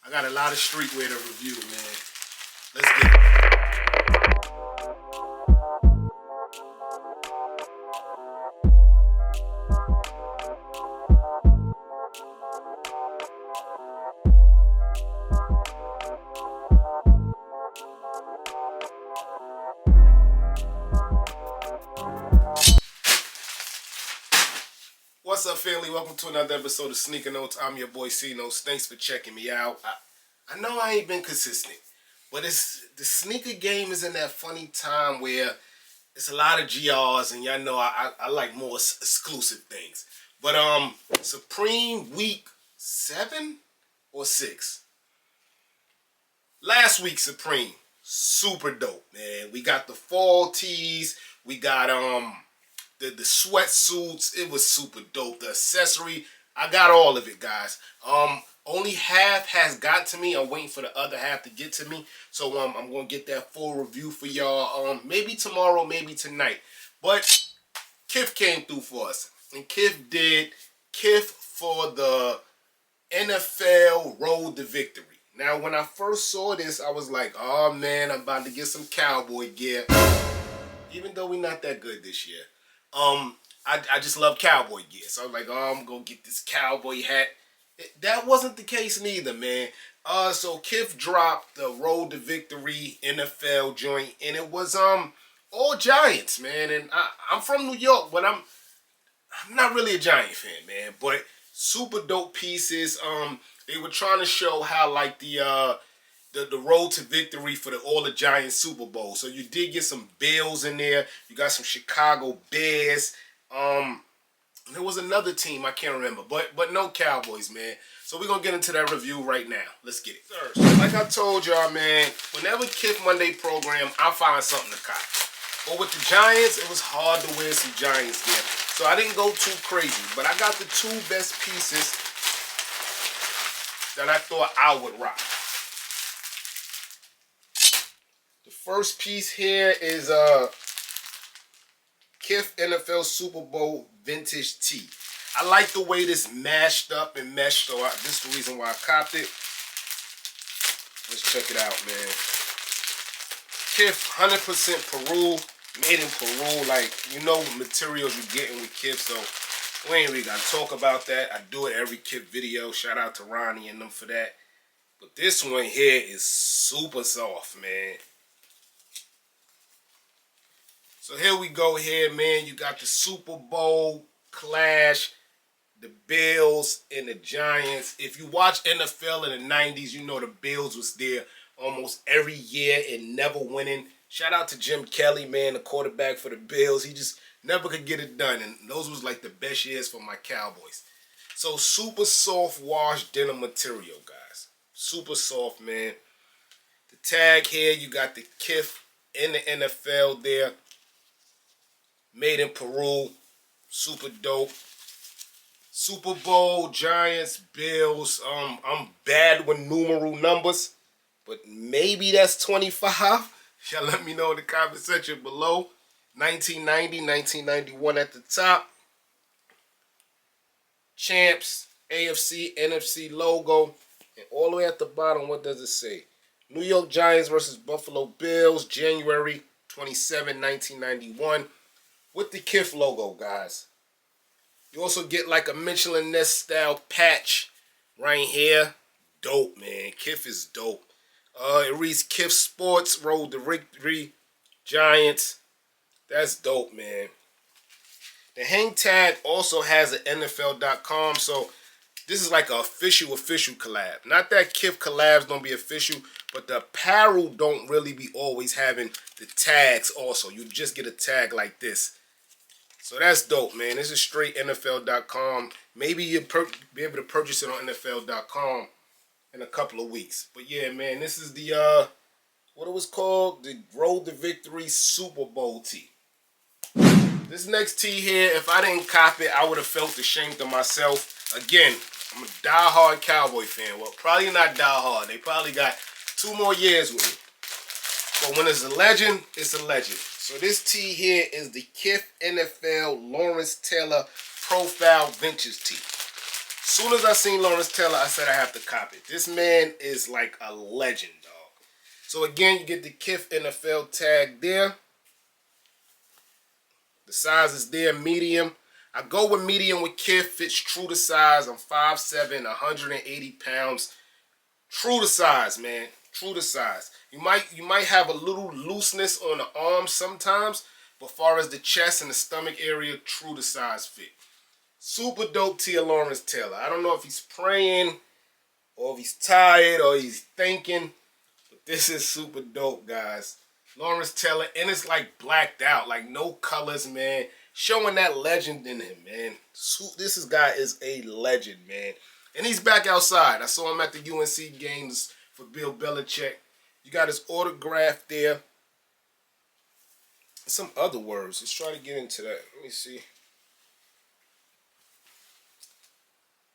I got a lot of streetwear to review, man. Let's get it. What's up, family? Welcome to another episode of Sneaker Notes. I'm your boy C Notes. Thanks for checking me out. I know I ain't been consistent, but the sneaker game is in that funny time where it's a lot of GRs, and y'all know I like more exclusive things. But Supreme week 7 or 6. Last week Supreme, super dope, man. We got the fall tees. We got the sweatsuits. It was super dope. The accessory, I got all of it, guys. Only half has got to me. I'm waiting for the other half to get to me. So I'm gonna get that full review for y'all. Maybe tomorrow, maybe tonight. But Kith came through for us, and Kith for the NFL Road to Victory. Now, when I first saw this, I was like, oh man, I'm about to get some cowboy gear. Even though we're not that good this year. I just love cowboy gear. So I was like, oh, I'm gonna get this cowboy hat. That wasn't the case neither, man. So Kith dropped the Road to Victory NFL joint, and it was all Giants, man. And I'm from New York, but I'm not really a Giant fan, man. But super dope pieces. They were trying to show how like the road to victory for all the Giants Super Bowl. So you did get some Bills in there. You got some Chicago Bears. There was another team I can't remember, but no Cowboys, man. So we're gonna get into that review right now. Let's get it. So like I told y'all, man, whenever Kith Monday program, I find something to cop. But with the Giants, it was hard to wear some Giants gear. So I didn't go too crazy, but I got the 2 best pieces that I thought I would rock. The first piece here is Kith NFL Super Bowl vintage tee. I like the way this mashed up and meshed, so this is the reason why I copped it. Let's check it out, man. Kith 100% Peru, made in Peru. Like, you know what materials you're getting with Kith, so we ain't really gotta talk about that. I do it every Kith video. Shout out to Ronnie and them for that. But this one here is super soft, man. So here we go here, man. You got the Super Bowl clash, the Bills and the Giants. If you watch NFL in the 90s, you know the Bills was there almost every year and never winning. Shout out to Jim Kelly, man, the quarterback for the Bills. He just never could get it done, and those was like the best years for my Cowboys. So super soft wash denim material, guys. Super soft, man. The tag here, you got the Kith in the NFL there. Made in Peru. Super dope. Super Bowl, Giants, Bills. I'm bad with numeral numbers, but maybe that's 25. Y'all let me know in the comment section below. 1990, 1991 at the top. Champs, AFC, NFC logo. And all the way at the bottom, what does it say? New York Giants versus Buffalo Bills, January 27, 1991. With the Kith logo, guys. You also get like a Michelin Nest style patch right here. Dope, man. Kith is dope. It reads Kith Sports, Road to Victory, Giants. That's dope, man. The hang tag also has an NFL.com, so this is like an official collab. Not that Kith collabs don't be official, but the apparel don't really be always having the tags also. You just get a tag like this. So that's dope, man. This is straight NFL.com. Maybe you'll be able to purchase it on NFL.com in a couple of weeks. But yeah, man, this is the, what it was called? The Road to Victory Super Bowl tee. This next tee here, if I didn't cop it, I would have felt ashamed of myself. Again, I'm a diehard Cowboy fan. Well, probably not diehard. They probably got 2 more years with me. But when it's a legend, it's a legend. So this tee here is the Kith NFL Lawrence Taylor Profile Vintage tee. Soon as I seen Lawrence Taylor, I said I have to cop it. This man is like a legend, dog. So again, you get the Kith NFL tag there. The size is there, medium. I go with medium with Kith. Fits true to size. I'm 5'7", 180 pounds. True to size, man. True to size. You might have a little looseness on the arms sometimes, but far as the chest and the stomach area, true to size fit. Super dope to Lawrence Taylor. I don't know if he's praying or if he's tired or he's thinking, but this is super dope, guys. Lawrence Taylor, and it's like blacked out, like no colors, man. Showing that legend in him, man. This guy is a legend, man. And he's back outside. I saw him at the UNC games for Bill Belichick. You got his autograph there. And some other words. Let's try to get into that. Let me see.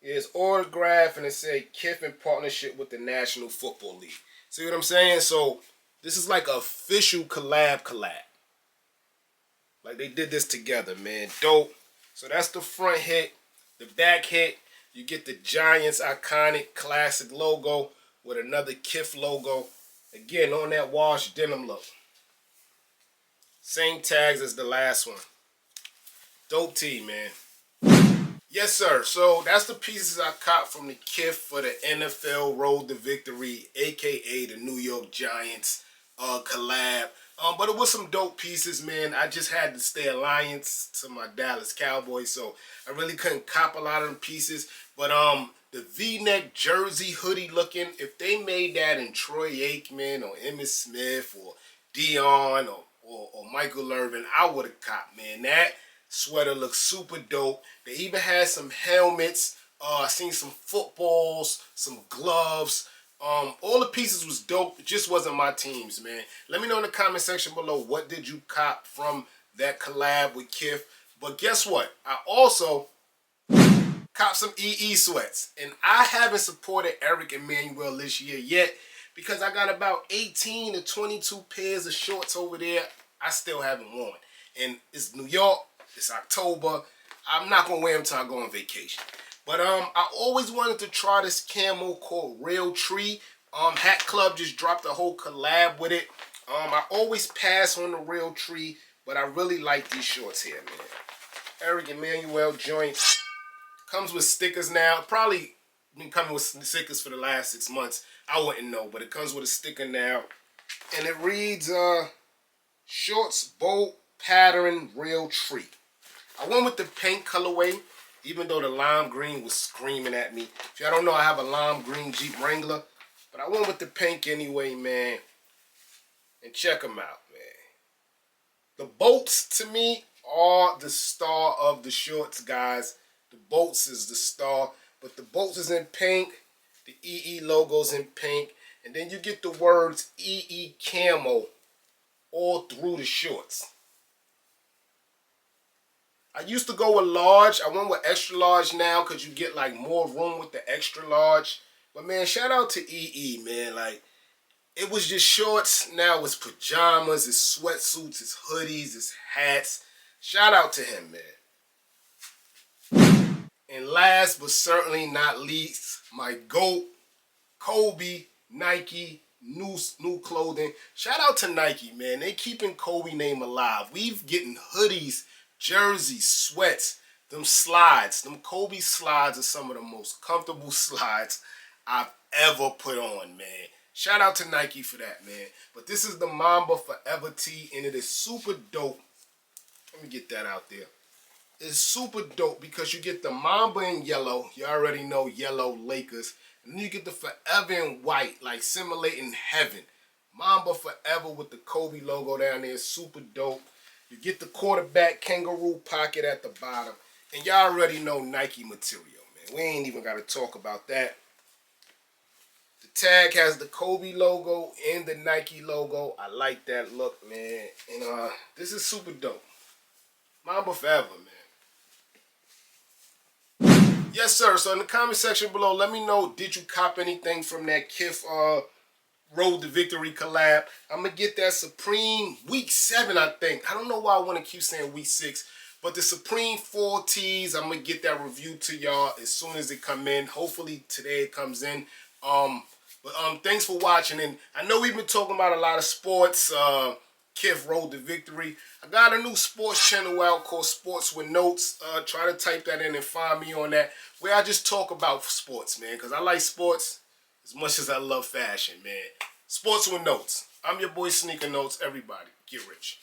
Yeah, his autograph, and it said Kith in partnership with the National Football League. See what I'm saying? So this is like an official collab. Like they did this together, man. Dope. So that's the front hit. The back hit, you get the Giants iconic classic logo with another Kith logo. Again, on that wash denim look. Same tags as the last one. Dope tee, man. Yes, sir. So that's the pieces I caught from the Kith for the NFL Road to Victory, a.k.a. the New York Giants collab. But it was some dope pieces, man. I just had to stay alliance to my Dallas Cowboys, so I really couldn't cop a lot of them pieces. But the V-neck jersey hoodie looking, if they made that in Troy Aikman or Emmitt Smith or Dion or Michael Irvin, I would have copped, man. That sweater looks super dope. They even had some helmets. I seen some footballs, some gloves. All the pieces was dope. It just wasn't my teams, man. Let me know in the comment section below, what did you cop from that collab with Kith? But guess what? I also copped some EE sweats. And I haven't supported Eric Emanuel this year yet because I got about 18 to 22 pairs of shorts over there I still haven't worn. And it's New York. It's October. I'm not going to wear them until I go on vacation. But I always wanted to try this camo called Real Tree. Hat Club just dropped a whole collab with it. I always pass on the Real Tree, but I really like these shorts here, man. Eric Emanuel joint. Comes with stickers now. Probably been coming with stickers for the last 6 months. I wouldn't know, but it comes with a sticker now. And it reads, shorts, bold, pattern, Real Tree. I went with the pink colorway, even though the lime green was screaming at me. If y'all don't know, I have a lime green Jeep Wrangler. But I went with the pink anyway, man. And check them out, man. The bolts, to me, are the star of the shorts, guys. The bolts is the star. But the bolts is in pink. The EE logo's in pink. And then you get the words EE Camo all through the shorts. I used to go with large. I went with extra large now because you get like more room with the extra large. But man, shout out to EE, man. Like, it was just shorts. Now it's pajamas, it's sweatsuits, it's hoodies, it's hats. Shout out to him, man. And last but certainly not least, my GOAT, Kobe, Nike, new clothing. Shout out to Nike, man. They keeping Kobe name alive. We've getting hoodies, jerseys, sweats, them slides. Them Kobe slides are some of the most comfortable slides I've ever put on, man. Shout out to Nike for that, man. But this is the Mamba Forever tee, and it is super dope. Let me get that out there. It's super dope because you get the Mamba in yellow. You already know yellow Lakers. And then you get the Forever in white, like simulating heaven. Mamba Forever with the Kobe logo down there. Super dope. You get the quarterback kangaroo pocket at the bottom. And y'all already know Nike material, man. We ain't even got to talk about that. The tag has the Kobe logo and the Nike logo. I like that look, man. And this is super dope. Mamba Forever, man. Yes, sir. So in the comment section below, let me know, did you cop anything from that Kith Road to Victory collab? I'm going to get that Supreme week 7, I think. I don't know why I want to keep saying week 6, But the Supreme Fall tees, I'm gonna get that review to y'all as soon as it come in. Hopefully today it comes in. Thanks for watching. And I know we've been talking about a lot of sports. Kith Road to Victory. I got a new sports channel out called Sports with Notes. Try to type that in and find me on that, where I just talk about sports, man, because I like sports as much as I love fashion, man. Sports with Notes. I'm your boy Sneaker Notes. Everybody, get rich.